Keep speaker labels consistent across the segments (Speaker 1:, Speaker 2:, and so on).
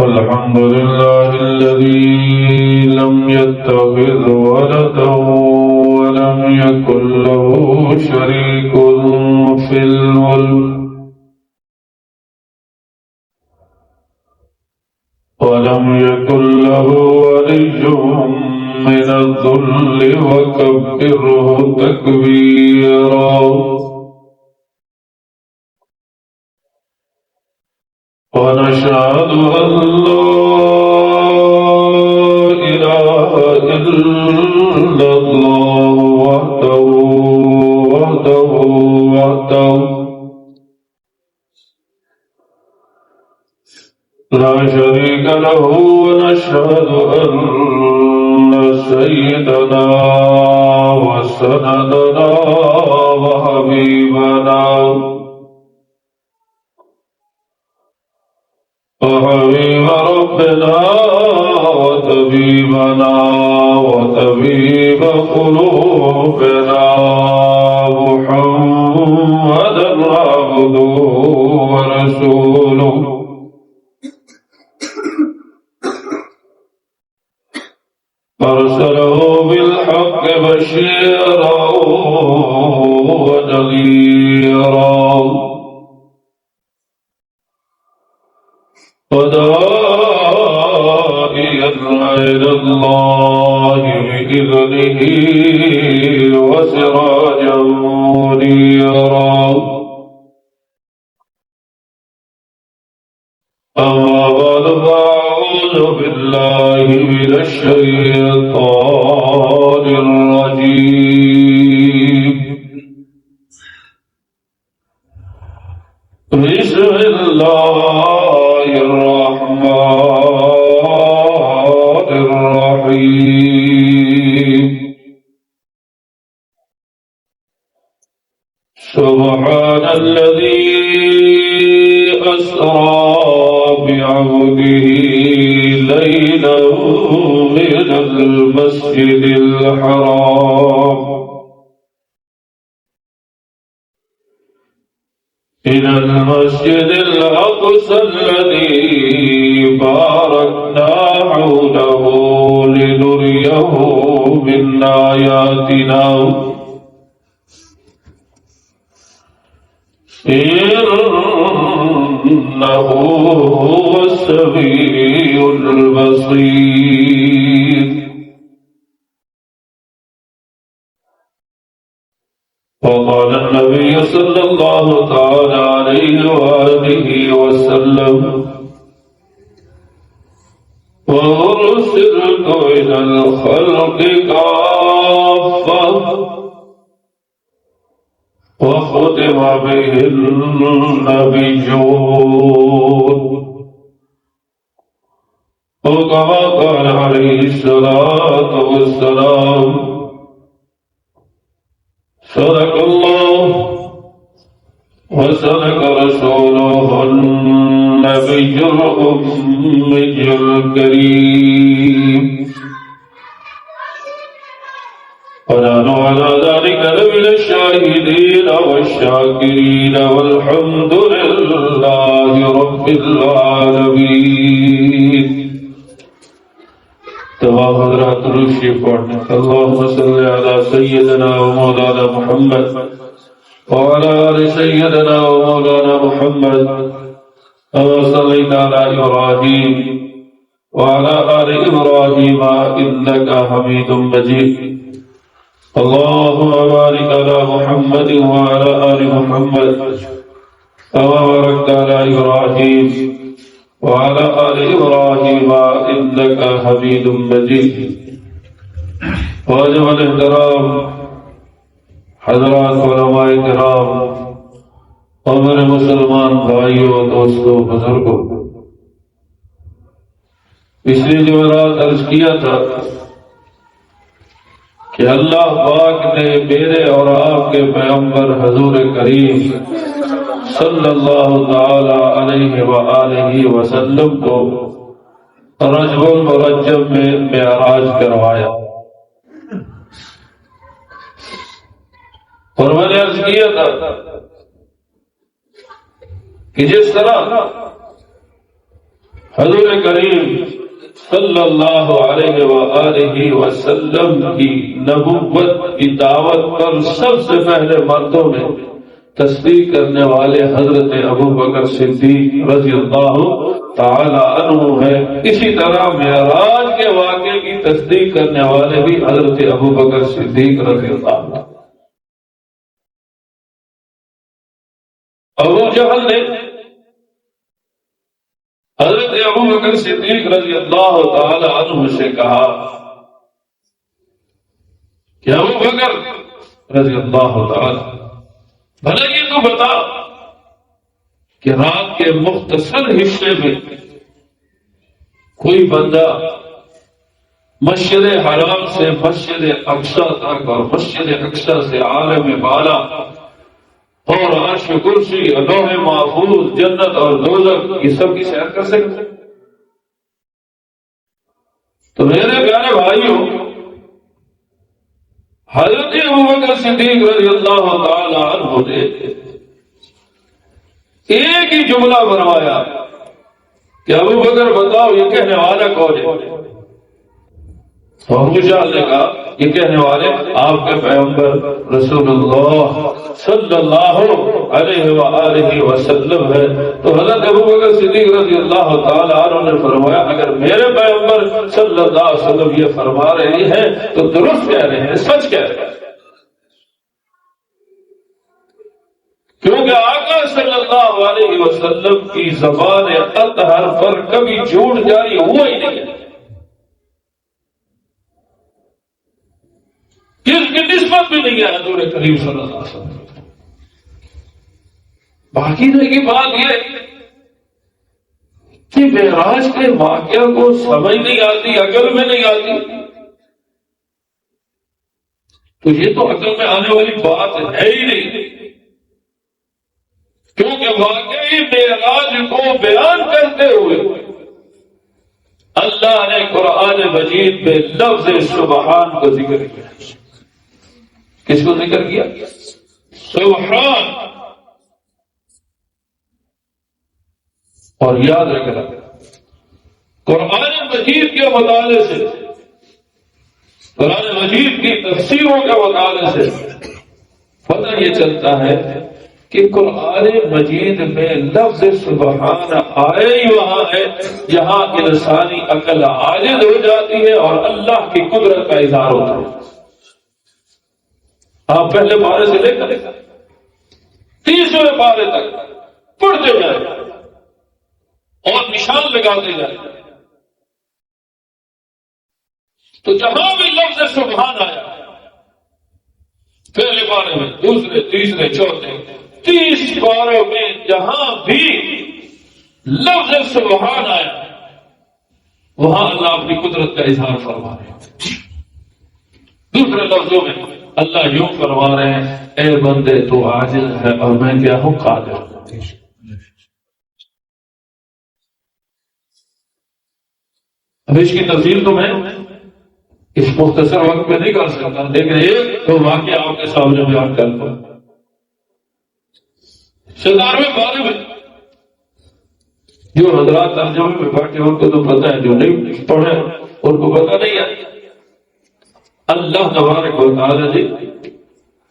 Speaker 1: الحمد لله الذي لم يتخذ ولدا ولم يكن له شريك في الملك ولم يكن له ولي من الذل وكبره تكبيرا ونشهد أن لا إله إلا الله وحده لا شريك له ونشهد أن سيدنا وسندنا وحبيبنا وحبيب ربنا وطبيب قلوبنا محمدا عبده ورسوله أرسله بالحق بشيرا ونذيرا وداعيا إلى الله بإذنه وسراجا منيرا أما بعد فأعوذ بالله من الشيطان الرجيم بسم الله الرحمن الرحيم سبحان الذي أسرى بعبده ليلا من المسجد الحرام إلى المسجد الأقصى الذي باركنا حوله لنريه من آياتنا إنه هو السميع البصير وقال النبي صلى الله تعالى عليه وآله وسلم وأرسلت إلى الخلق كافة وختم به النبيون وكما قال عليه الصلاة والسلام صدق الله وصدق رسوله النبي الأمي الكريم ونحن على ذلك لمن الشاهدين والشاكرين والحمد لله رب العالمين. تمام حضرات روشی پڑھنے اللهم صل على سيدنا ومولانا محمد وعلى آل سيدنا ومولانا محمد كما صليت على إبراهيم وعلى آل إبراهيم إنك حميد مجيد. اللهم بارك على محمد وعلى آل محمد كما باركت على إبراهيم وعلى آل إبراهيم إنك حميد مجيد. واجب الاحترام حضرات علماء کرام اور میرے مسلمان بھائیوں دوستوں بزرگوں، پچھلی جمعرات عرض کیا تھا کہ اللہ پاک نے میرے اور آپ کے پیغمبر حضور کریم صلی اللہ تعالی علیہ وآلہ وسلم کو رجب المرجب میں معراج کروایا. اور میں نے عرض کیا تھا کہ جس طرح حضور کریم صلی اللہ علیہ وآلہ وسلم کی نبوت کی دعوت پر سب سے پہلے مردوں میں تصدیق کرنے والے حضرت ابو بکر صدیق رضی اللہ تعالی عنہ ہے. اسی طرح معراج کے واقعے کی تصدیق کرنے والے بھی حضرت ابو بکر صدیق رضی اللہ عنہ. ابو جہل نے حضرت ابو بکر صدیق رضی اللہ تعالی عنہ سے کہا کہ ابو بکر رضی اللہ تعالی بھلا یہ تو بتا کہ رات کے مختصر حصے میں کوئی بندہ مسجد حرام سے مسجد اقصی تک اور مسجد اقصی سے عالم بالا اور عرش کرسی لوح محفوظ جنت اور دوزخ یہ سب کی سیر کر سکتے؟ تو میرے پیارے بھائیوں، حضرت ابوبکر صدیق رضی اللہ تعالی عنہ نے ایک ہی جملہ فرمایا کہ ابو بکر بتاؤ یہ کہنے والا کون ہے؟ تو ابو جہل نے کہا یہ کہنے والے آپ کے پیغمبر رسول اللہ صلی اللہ علیہ وآلہ وسلم ہے. تو حضرت ابو بکر صدیق رضی اللہ تعالی عنہ نے فرمایا اگر میرے پیغمبر صلی اللہ علیہ وسلم یہ فرما رہے ہیں تو درست کہہ رہے ہیں، سچ کہہ رہے ہیں، کیونکہ آقا صلی اللہ علیہ وسلم کی زبان اطہر پر کبھی جھوٹ جاری ہوا ہی نہیں ہے. کس کی نسبت بھی نہیں ہے حضور کریم صلی اللہ علیہ وسلم. باقی رہے کی بات یہ کہ معراج کے واقعہ کو سمجھ نہیں آتی، عقل میں نہیں آتی، تو یہ تو عقل میں آنے والی بات ہے ہی نہیں، کیونکہ واقعی معراج کو بیان کرتے ہوئے اللہ نے قرآن مجید میں لفظ سبحان کو ذکر کیا. کس کو ذکر کیا؟ سبحان. اور یاد رکھنا قرآن مجید کے مطالعے سے، قرآن مجید کی تفسیروں کے مطالعے سے پتہ یہ چلتا ہے کہ قرآن مجید میں لفظ سبحان آئے ہی وہاں ہے جہاں انسانی عقل عاجز ہو جاتی ہے اور اللہ کی قدرت کا اظہار ہوتا ہے. آپ پہلے پارے سے لے کر 30ویں پارے تک پڑھتے جائیں اور نشان لگاتے جائیں تو جہاں بھی لفظ سبحان آیا پہلے پارے میں، دوسرے، تیسرے، چوتھے، 30 پاروں میں جہاں بھی لفظ سبحان آیا وہاں اللہ اپنی قدرت کا اظہار فرما رہے ہیں. دوسرے لفظوں میں اللہ یوں فرما رہے ہیں اے بندے تو عاجز ہے اور میں کیا ہوں قادر. اب اس کی تفصیل تو میں اس مختصر وقت میں نہیں کر سکتا، لیکن ایک تو واقعہ آپ کے سامنے بیان کر دوں. 17ویں پارے میں جو حضرات ترجمے میں بیٹھے ان کو تو پتہ ہے، جو نہیں پڑھے ان کو پتہ نہیں ہے. اللہ تبارک و تعالی نے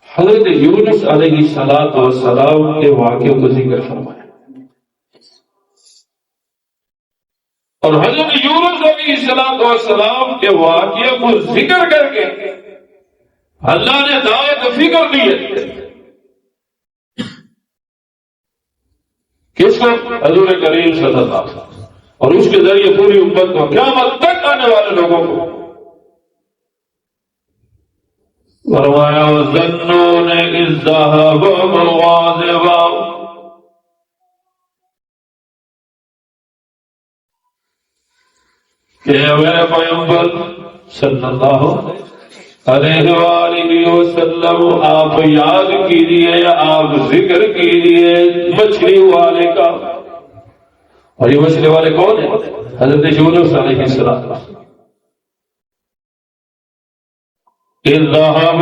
Speaker 1: حضرت یونس علیہ السلام کے واقعے کو ذکر فرمایا اور حضرت یونس علیہ السلام کے واقعے کو ذکر کر کے اللہ نے دعوت فکر دی ہے. کس کو؟ حضور کریم صلی اللہ علیہ وسلم، اور اس کے ذریعے پوری امت کو، قیامت تک آنے والے لوگوں کو فرمایا وَظَنُّونَ إِذْ ذَهَبَ مُغَاضِبًا. کہ میرے پیغمبر صلی اللہ علیہ وآلہ وسلم آپ یاد کیجیے یا آپ ذکر کیجیے مچھلی والے کا. اور یہ مچھلی والے کون ہیں؟ حضرت یونس علیہ السلام. اذهب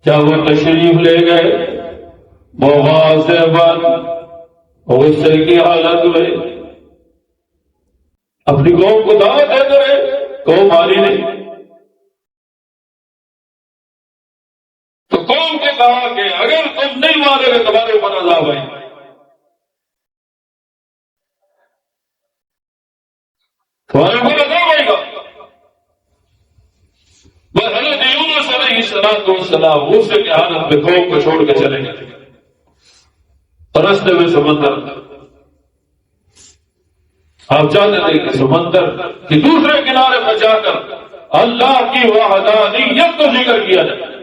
Speaker 1: جب وہ تشریف لے گئے مغاضبا غصے کی حالت میں اپنی قوم کو دعوت دیتے رہے، قوم مانی نہیں، تو قوم کو کہا کہ اگر تم نہیں مانو گے تمہارے اوپر عذاب آئے گا۔ تمہارے اوپر عذاب آئے گا۔ بس حضرت یونس علیہ السلام غصے کی حالت میں قوم کو چھوڑ کے چلے گئے، اور رستے میں سمندر، آپ چاہتے تھے کہ سمندر کے دوسرے کنارے پر جا کر اللہ کی وحدانیت کو ذکر کیا جائے،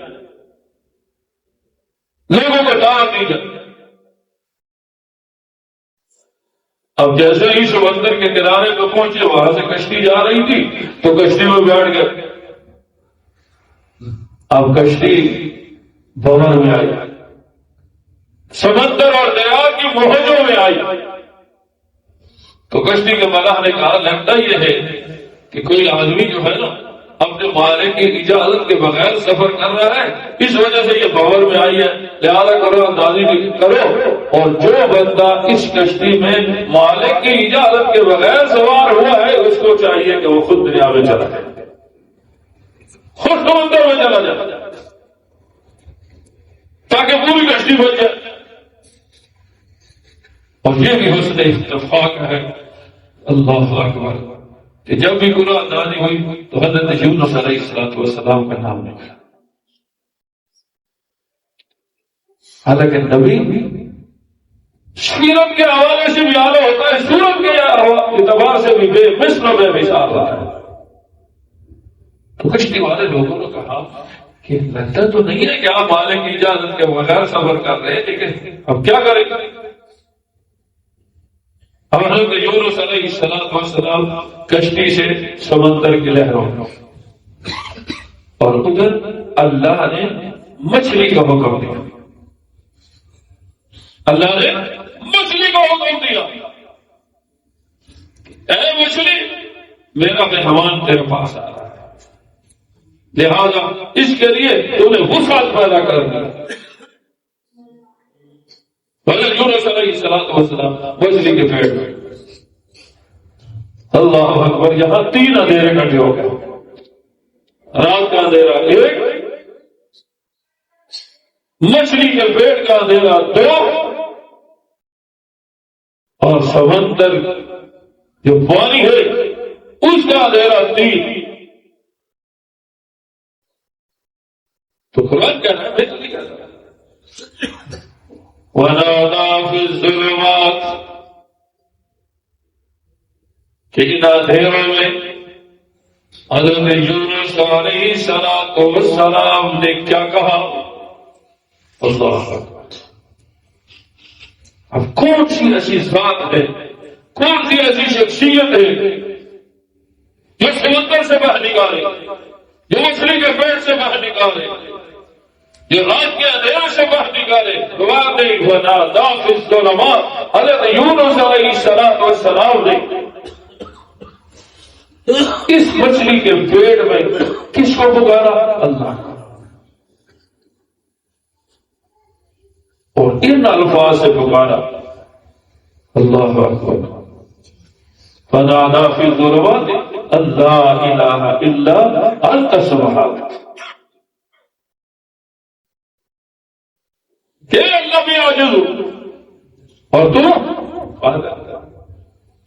Speaker 1: لوگوں کو دعوت دی جائے۔ اب جیسے ہی سمندر کے کنارے پہ پہنچے، وہاں سے کشتی جا رہی تھی تو کشتی میں بیٹھ گئے۔ اب کشتی بھور میں آئی، سمندر اور دریا کی موجوں میں آئی، تو کشتی کے ملاح نے کہا لگتا یہ ہے کہ کوئی آدمی جو ہے نا اپنے مالک کی اجازت کے بغیر سفر کر رہا ہے، اس وجہ سے یہ بھور میں آئی ہے، لہذا کرو اندازی کرو، اور جو بندہ اس کشتی میں مالک کی اجازت کے بغیر سوار ہوا ہے اس کو چاہیے کہ وہ خود دریا میں چلا جائے، خود سمندر میں چلا جائے، تاکہ پوری کشتی بچ جائے۔ اور یہ بھی حسن اتفاق ہے، اللہ اکبر، کہ جب بھی قرآن نازل ہوئی تو حضرت یونس علیہ السلام کا نام نکلا۔ حالانکہ نبی سیرت کے حوالے سے بھی اعلیٰ ہوتا ہے، سورت کے اعتبار سے بھی بے مثل و بے مثال ہوتا ہے۔ تو کشتی والے لوگوں نے کہا کہ لگتا تو نہیں ہے کہ آپ مالک کی اجازت کے بغیر سفر کر رہے ہیں، لیکن اب کیا کریں؟ اب حضرت یونس علیہ السلام کشتی سے سمندر کی لہروں میں، اور ادھر اللہ نے مچھلی کا حکم دیا، اللہ نے مچھلی کا حکم دیا، اے مچھلی میرا مہمان تیرے پاس آ رہا ہے، لہذا اس کے لیے تو نے وسعت پیدا کر دی۔ حضرت یونس علیہ السلام مچھلی کے پیٹ میں، اللہ اکبر، یہاں 3 اندھیرے اکٹھے ہو گئے، رات کا اندھیرا 1، مچھلی کے پیٹ کا اندھیرا 2، اور سمندر جو پانی ہے اس کا اندھیرا 3۔ تو قرآن کہہ رہا ہے وَنَادَىٰ فِي الظُّلُمَاتِ، کہ ان اندھیروں میں حضرت یونس علیہ السلام نے کیا کہا؟ اللہ اکبر، اب کون سی ایسی ذات ہے، کون سی ایسی شخصیت ہے جو سمندر سے باہر نکالے، جو مچھلی کے پیٹ سے باہر نکالے، جو رات کے اندھیرے سے باہر نکالے؟ وَنَادَىٰ فِي الظُّلُمَاتِ، حضرت یونس علیہ السلام نے اس مچھلی کے پیٹ میں کس کو پکارا؟ اللہ کو، اور ان الفاظ سے پکارا، اللہ اکبر، فَنَادَىٰ فِي الظُّلُمَاتِ اللَّا إِلَٰهَ إِلَّا أَنْتَ سُبْحَانَكَ، کہ اللہ بھی عاجز ہوں اور تو،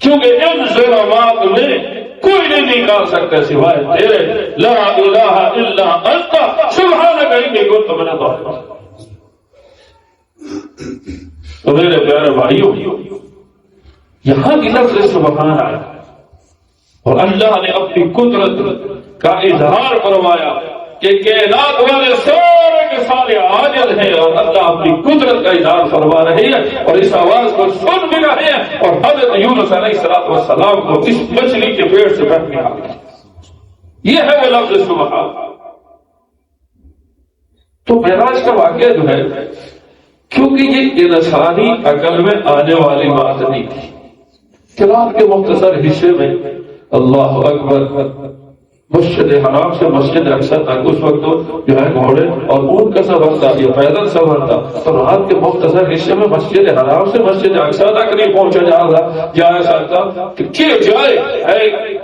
Speaker 1: کیونکہ ان ظلمات میں کوئی نہیں نکال سکتا سوائے تیرے، لا الہ الا انت سبحانک انی کنت من الظالمین۔ تو میرے پیارے بھائیوں، یہاں بھی لفظ سبحان آیا، اور اللہ نے اپنی قدرت کا اظہار فرمایا کہ کائنات والے سارے کے سارے عاجز ہیں، اور اللہ اپنی قدرت کا اظہار فرما رہے ہیں، اور اس آواز کو سن بھی رہے ہیں، اور حضرت یونس علیہ السلام کو اس مچھلی کے پیٹ سے باہر نکالا۔ یہ ہے وہ لفظ سبحان۔ تو معراج کا واقعہ جو ہے، کیونکہ یہ انسانی عقل میں آنے والی بات نہیں تھی، کلام کے مختصر حصے میں اللہ اکبر، مسجد حرام سے مسجد اقصی تک اس وقت جو ہے گھوڑے اور اونٹ کا سفر تھا، یہ پیدل سفر تھا، تو رات کے مختصر حصے میں مسجد حرام سے مسجد اقصی تک نہیں پہنچا جا سکتا کہ جائے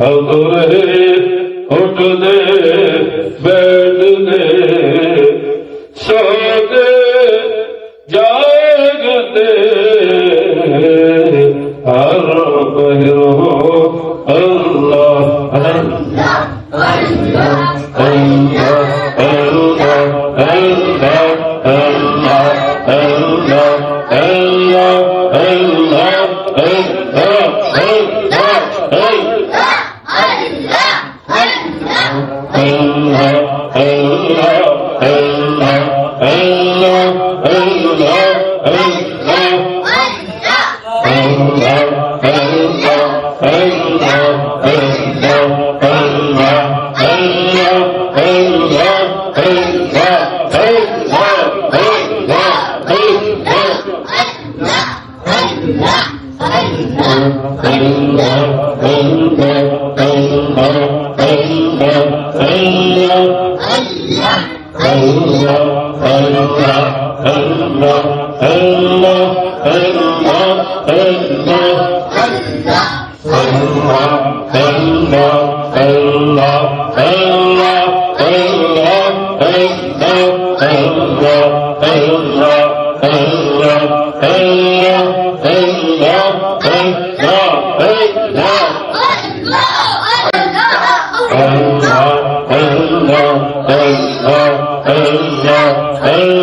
Speaker 1: حضرے اٹھنے بیٹھنے سوتے جاگتے ہر پہر ہو اللہ اللہ اللہ اللہ اللہ اللہ اللہ اللہ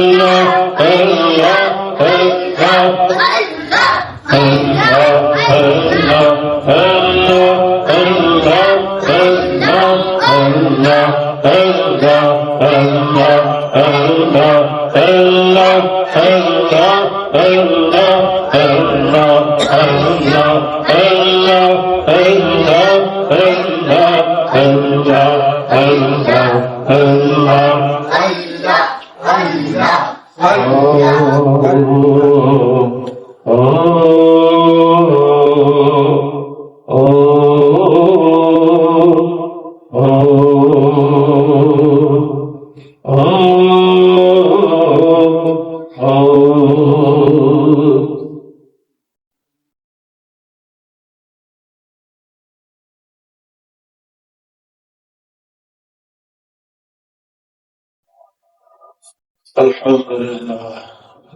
Speaker 1: اللہ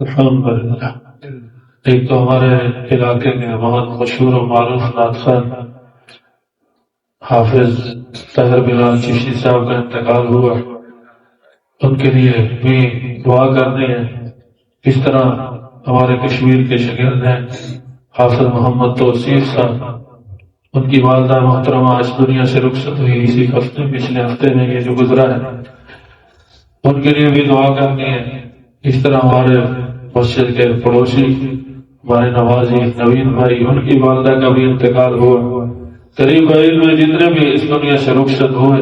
Speaker 1: الحمدللہ۔ ایک تو ہمارے علاقے میں بہت مشہور و معروف نعت خوان حافظ طاہر بلال چشتی صاحب کا انتقال ہوا، ان کے لیے بھی دعا کرنی ہے۔ اس طرح ہمارے کشمیر کے شاگرد ہیں حافظ محمد توصیف صاحب، ان کی والدہ محترمہ اس دنیا سے رخصت ہوئی اسی ہفتے، پچھلے ہفتے میں یہ جو گزرا ہے، ان کے لیے بھی دعا کرنی ہے۔ اس طرح ہمارے مسجد کے پڑوسی ہمارے نوازی نوین بھائی، ان کی والدہ کا بھی انتقال ہوا۔ قریب قریب میں جتنے بھی اس دنیا سے رخصت ہوئے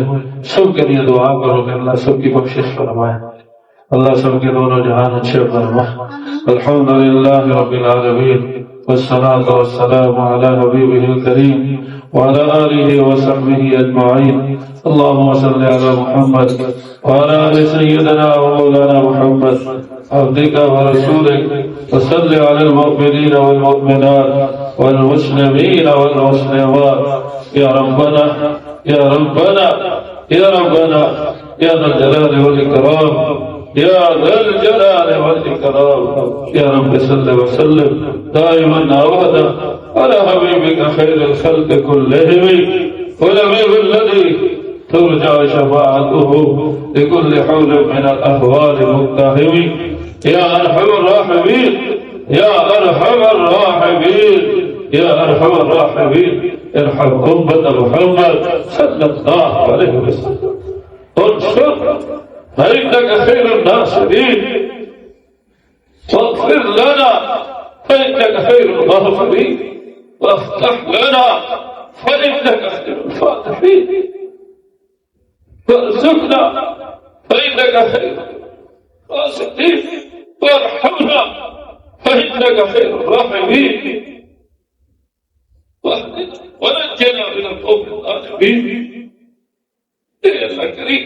Speaker 1: سب کے لیے دعا کرو کہ اللہ سب کی بخشش فرمائے، اللہ سب کے دونوں جہان اچھے فرمائے۔ الحمدللہ رب العالمین والصلاة والسلام على حبیبہ الکریم وعلى آلہ وصحبہ اجمعین۔ اللهم صل على محمد وعلى آل سيدنا ومولانا محمد عبدك ورسولك وصل على المؤمنين والمؤمنات والمسلمين والمسلمات يا ربنا يا ربنا يا ربنا يا ذا الجلال والإكرام يا ذا الجلال والإكرام يا رب صل وسلم دائما أبدا على حبيبك خير الخلق كلهم ونبيه الذي ترجع شفاعته لكل حول من الأهوال متهم يا أرحم الراحمين يا أرحم الراحمين يا أرحم الراحمين ارحم أمة محمد صلى الله عليه وسلم انصر فإنك خير الناصرين واغفر لنا فإنك خير الغافرين وافتح لنا فإنك خير الفاتحين وارزقنا فإنك خير الرازقين وارحمنا فإنك خير الراحمين واهدنا ونجنا من القوم الظالمين اے اللہ کریم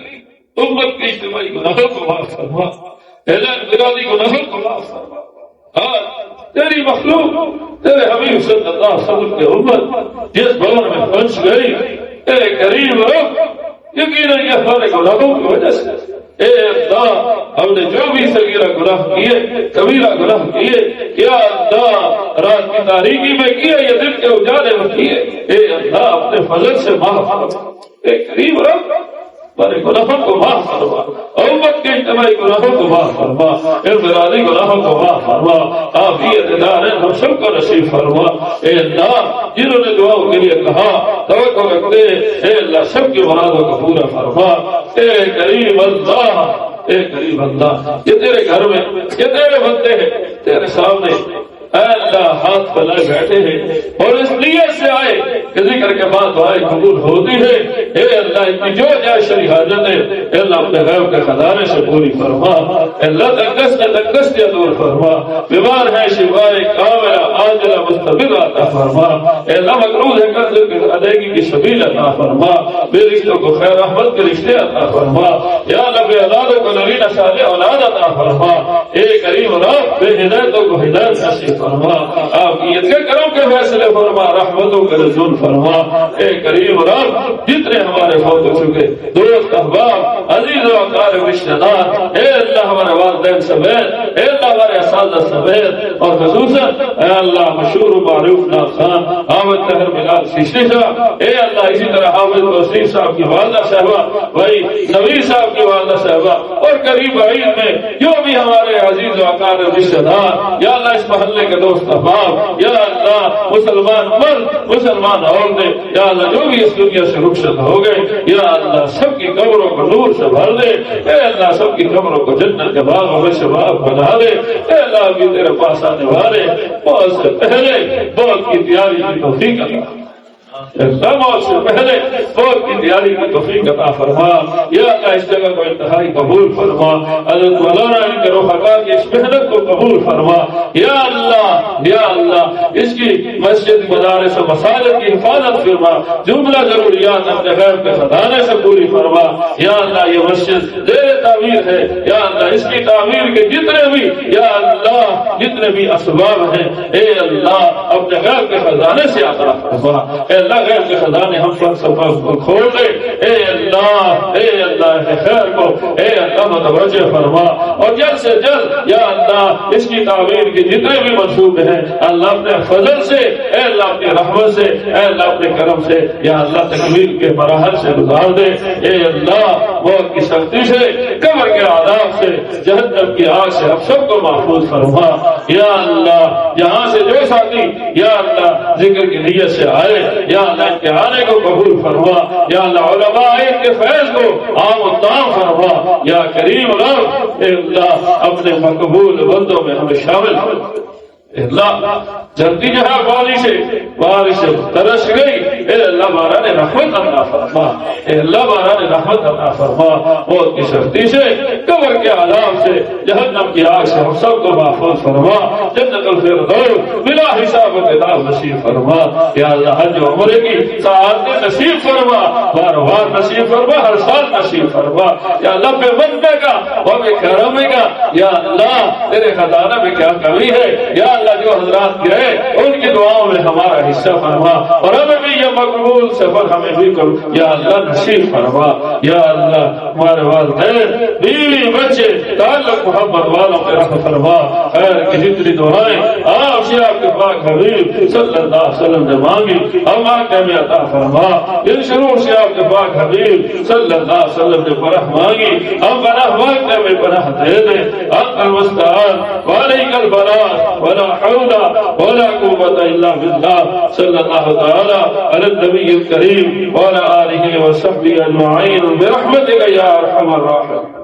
Speaker 1: امت کے اجتماعی گناہوں کو معاف فرما، اعلان برادری گناہوں کو معاف فرما۔ آج تیری مخلوق تیرے حبیب صلی اللہ علیہ وسلم کی امت جس بھون میں پہنچ گئی، اے کریم رب یقیناً یہ ہمارے گناہوں کی وجہ سے، اے اللہ ہم نے جو بھی صغیرہ گناہ کیے، کبیرہ گناہ کیے، یا اللہ رات کی تاریکی میں کیے یا دن کے اجالے میں کیے، اے اللہ اپنے فضل سے معاف فرما، اے کریم رب ہمارے گناہوں کو معاف فرما، امت کے اجتماعی گناہوں کو معاف فرما، انفرادی گناہوں کو معاف فرما، عافیت دار ہم سب کو نصیب فرما۔ اے اللہ جنہوں نے دعاؤں کے لیے کہا توقع رکھتے، اے اللہ سب کی مرادوں کو پورا فرما۔ اے کریم اللہ، اے کریم اللہ، یہ تیرے گھر میں یہ تیرے بندے ہیں، تیرے سامنے اے اللہ ہاتھ پھیلائے بیٹھے ہیں اور اس نیت سے آئے کہ ذکر کے بعد دعائیں قبول ہوتی ہے۔ اے اللہ ان کی جو جائے حاجت ہے اے اللہ اپنے غیب کے خزانے سے پوری فرما، اے اللہ تنگست دور فرما، بیمار ہے شفائے کاملہ عاجلہ مستمر عطا فرما، اے اللہ مقروض ہے قرض کی ادائیگی کی سبیل عطا فرما، بے رشتوں کو خیر رحمت کے رشتے عطا فرما، یا اللہ بے اولادوں کو نرینہ صالح اولاد عطا فرما، اے کریم رب بے ہدایتوں کو ہدایت نصیب فرما، عافیت کے کرم کے فیصلے فرما، رحمتوں کے نزول فرما۔ اے کریم رب جتنے ہمارے فوت ہو چکے دوست احباب عزیز و اقارب رشتہ دار، اے اللہ ہمارے والدین سمیت، اے اللہ ہمارے اساتذہ سمیت، اور خصوصاً اے اللہ مشہور و معروف ناخوان حامد طاہر بلال چشتی صاحب، اے اللہ اسی طرح حامد وسیم صاحب کی والدہ صاحبہ، بھائی نویر صاحب کی والدہ صاحبہ، اور قریب بعید میں جو بھی ہمارے عزیز و اقارب رشتہ دار، یا اللہ اس محلے کے دوست احباب، یا اللہ مسلمان مرد مسلمان عورتیں، یا اللہ جو بھی اس دنیا سے رخصت ہو گئے، یا اللہ سب کی قبروں کو نور سے بھر دے، اے اللہ سب کی قبروں کو جنت کے باغوں میں سے باغ بنا دے، اے اللہ بھی تیرے پاس آنے والے بہت سے پہلے بہت کی تیاری کی توفیق عطا، موت سے پہلے موت کی تیاری کی توفیق عطا فرما، یا اللہ اس جگہ کو انتہائی قبول فرما، حضرت مولانا ان کے رفقا کی اس محنت کو قبول فرما، یا اللہ اس کی مسجد مدارس و مساجد کی حفاظت فرما، جملہ ضروریات اپنے غیب کے خزانے سے پوری فرما، یا اللہ یہ مسجد زیر تعمیر ہے، یا اللہ اس کی تعمیر کے جتنے بھی یا اللہ جتنے بھی اسباب ہیں اے اللہ اپنے غیب کے خزانے سے عطا فرما، اے اللہ غیب کے خزانے ہم پر سبب کو کھول دے، اے اللہ خیر کو اے اللہ متوجہ فرما، اور جلد سے جلد یا اللہ اس کی تعمیر کے جتنے بھی منصوبے ہیں اللہ اپنے فضل سے، اے اللہ اپنی رحمت سے، اے اللہ اپنے کرم سے یا اللہ تکمیل کے مراحل سے گزار دے، اے اللہ موت کی سختی سے، قبر کے عذاب سے، جہنم کی آگ سے ہم سب کو محفوظ فرما، یا اللہ یہاں سے جو ساتھی یا اللہ ذکر کی نیت سے آئے یا اللہ ان کے آنے کو قبول فرما، یا اللہ علماء ان کے فیض کو عام و تام فرما، یا کریم رب اے اللہ اپنے مقبول بندوں میں ہمیں شامل فرما، اللہ دھرتی جہاں بارش سے ترس گئی، اے اللہ باران رحمت عطا فرما، اے اللہ باران رحمت عطا فرما، موت کی سختی سے، قبر کے عذاب سے، جہنم کی آگ سے ہم سب کو محفوظ فرما، جنت الفردوس بلا حساب و کتاب نصیب فرما، یا اللہ حج و عمرے کی سعادت نصیب فرما، بار بار نصیب فرما، ہر سال نصیب فرما، یا اللہ بے مننے کا اور بے کرم کا، یا اللہ تیرے خزانہ میں کیا کمی ہے، یا اللہ جو حضرات گئے ان کی دعاؤں میں ہمارا حصہ فرما، اور ہمیں بھی یہ مقبول سفر ہمیں بھی یا اللہ نصیب فرما، یا اللہ ہمارے والدین بیوی بچے تعلق محبت والوں پہ رحم فرما، خیر کی جتنی دعائیں آپ سے آپ کے پاک حبیب صلی اللہ علیہ وسلم نے مانگی ہم آقا میں عطا فرما، ان شرور سے آپ کے پاک حبیب صلی اللہ علیہ وسلم نے پناہ مانگی، ہم پناہ مانگنے میں پناہ دے دے، انت المستعان وعلیک البلاغ ولا حول ولا قوة إلا بالله صلى الله تعالى على النبي الكريم وعلى آله وصحبه أجمعين برحمتك يا أرحم الراحمين.